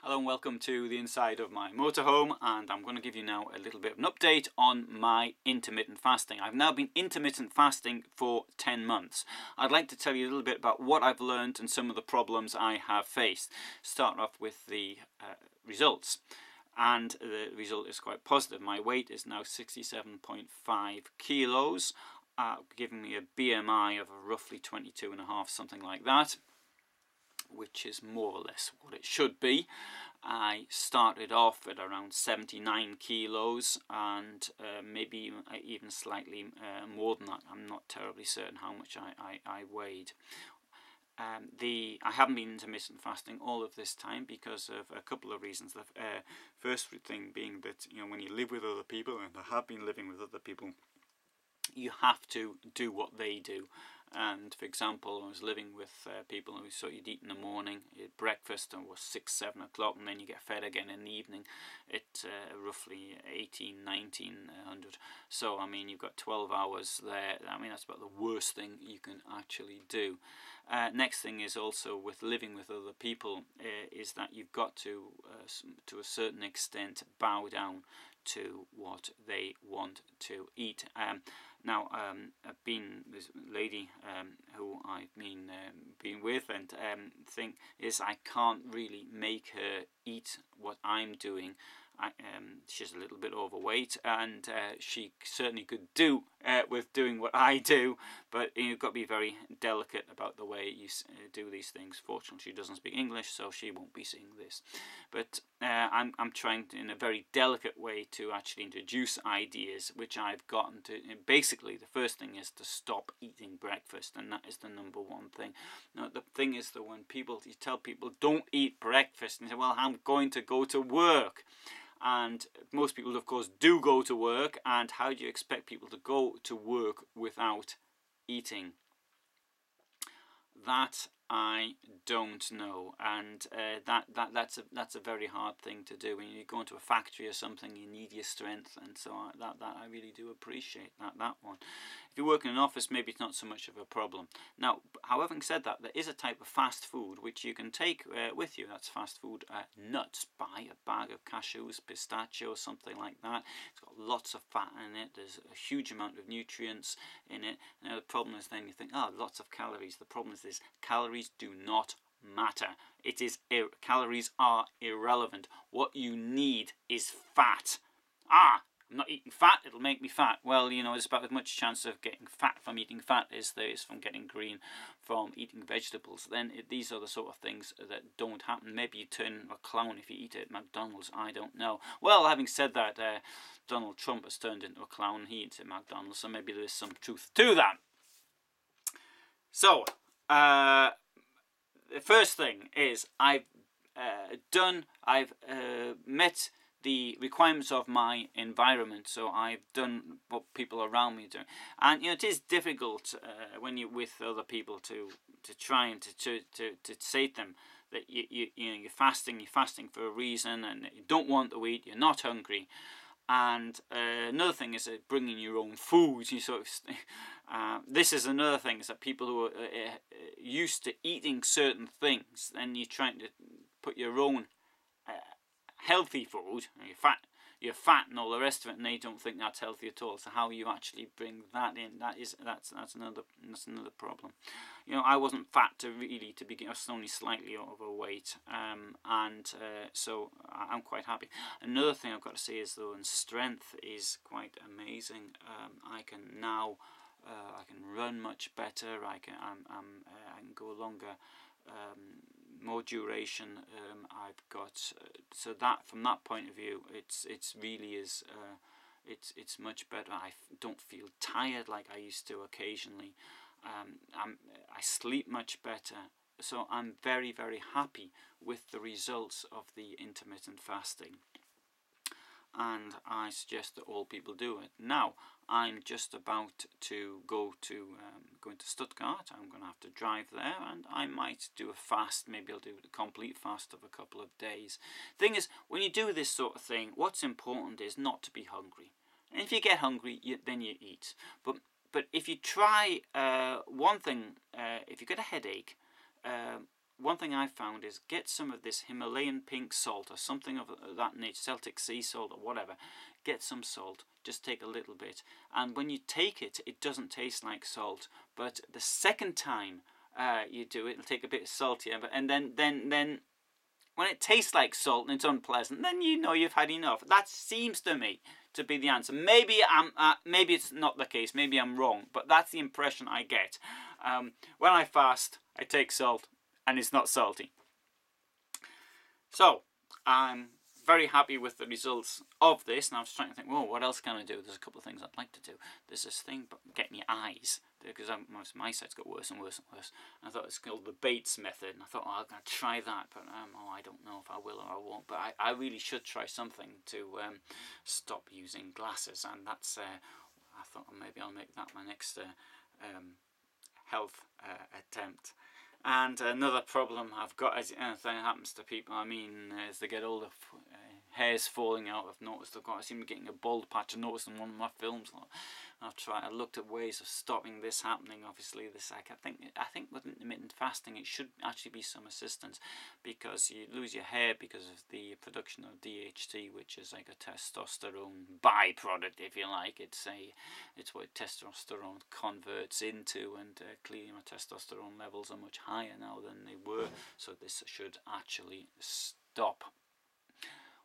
Hello and welcome to the inside of my motorhome, and I'm going to give you now a little bit of an update on my intermittent fasting. I've now been intermittent fasting for 10 months. I'd like to tell you a little bit about what I've learned and some of the problems I have faced. Start off with the results. And the result is quite positive. My weight is now 67.5 kilos, giving me a BMI of roughly 22.5, something like that, which is more or less what it should be. I started off at around 79 kilos and maybe even slightly more than that. I'm not terribly certain how much I weighed. I haven't been intermittent fasting all of this time because of a couple of reasons. The first thing being that when you live with other people, and I have been living with other people, you have to do what they do. And for example, I was living with people who you'd eat in the morning, you'd breakfast, and was 6-7 o'clock, and then you get fed again in the evening at roughly 1900. So I mean, you've got 12 hours there. I mean, that's about the worst thing you can actually do. Next thing is also with living with other people is that you've got to a certain extent bow down to what they want to eat. Now, I've been this lady who I've been with, and thing is, I can't really make her eat what I'm doing. She's a little bit overweight, and she certainly could do with doing what I do, but you've got to be very delicate about the way you do these things. Fortunately, she doesn't speak English, so she won't be seeing this. But I'm trying in a very delicate way to actually introduce ideas which I've gotten to. Basically, the first thing is to stop eating breakfast, and that is the number one thing. Now, the thing is that when you tell people don't eat breakfast, and they say, well, I'm going to go to work. And most people, of course, do go to work. And how do you expect people to go to work without eating? That I don't know, and that's a very hard thing to do. When you go into a factory or something, you need your strength, and so that I really do appreciate that one. If you work in an office, maybe it's not so much of a problem. Now, however, said that, there is a type of fast food which you can take with you. That's fast food nuts. Buy a bag of cashews, pistachio, something like that. It's got lots of fat in it. There's a huge amount of nutrients in it. Now, the problem is then you think, lots of calories. The problem is this: calories do not matter. Calories are irrelevant. What you need is fat. I'm not eating fat, it'll make me fat. Well, there's about as much chance of getting fat from eating fat as there is from getting green from eating vegetables. Then these are the sort of things that don't happen. Maybe you turn a clown if you eat it at McDonald's, I don't know. Well, having said that, Donald Trump has turned into a clown. He eats at McDonald's, so maybe there is some truth to that. So, the first thing is I've met the requirements of my environment, so I've done what people around me do, and it is difficult when you're with other people to try and to say to them that you're fasting for a reason, and you don't want to eat, you're not hungry. And another thing is bringing your own food. This is another thing, is that people who are used to eating certain things, then you're trying to put your own healthy food, you're fat and all the rest of it, and they don't think that's healthy at all. So how you actually bring that in, that's another problem. I wasn't fat to begin. I was only slightly overweight, so I'm quite happy. Another thing I've got to say is, though, and strength is quite amazing. I can now I can run much better. I can go longer. More duration. I've got so that from that point of view, it's really is it's much better. I don't feel tired like I used to occasionally. I sleep much better. So I'm very, very happy with the results of the intermittent fasting, and I suggest that all people do it. Now, I'm just about to go into Stuttgart. I'm going to have to drive there, and I might do a fast. Maybe I'll do a complete fast of a couple of days. Thing is, when you do this sort of thing, what's important is not to be hungry. And if you get hungry, then you eat. But if you try one thing, if you get a headache, one thing I found is get some of this Himalayan pink salt or something of that nature, Celtic sea salt or whatever. Get some salt, just take a little bit, and when you take it, it doesn't taste like salt. But the second time you do it, it'll take a bit saltier. And then when it tastes like salt and it's unpleasant, then you know you've had enough. That seems to me to be the answer. Maybe maybe it's not the case. Maybe I'm wrong, but that's the impression I get. When I fast, I take salt, and it's not salty. So I'm very happy with the results of this, and I was trying to think, well, what else can I do? There's a couple of things I'd like to do. There's this thing, but get my eyes, because my eyesight's got worse and worse and worse. And I thought it's called the Bates method, and I thought, oh, I'm going to try that, but I don't know if I will or I won't. But I really should try something to stop using glasses, and that's, I thought maybe I'll make that my next health attempt. And another problem I've got, as anything happens to people, I mean, as they get older, hair's falling out. I've noticed I seem to be getting a bald patch. I noticed in one of my films. I looked at ways of stopping this happening. Obviously, I think with intermittent fasting, it should actually be some assistance, because you lose your hair because of the production of DHT, which is like a testosterone byproduct, if you like. It's what testosterone converts into, and clearly my testosterone levels are much higher now than they were. So this should actually stop.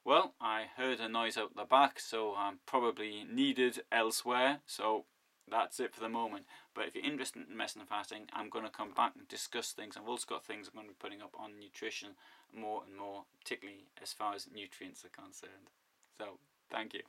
Well, I heard a noise out the back, so I'm probably needed elsewhere. So that's it for the moment. But if you're interested in intermittent fasting, I'm going to come back and discuss things. I've also got things I'm going to be putting up on nutrition more and more, particularly as far as nutrients are concerned. So, thank you.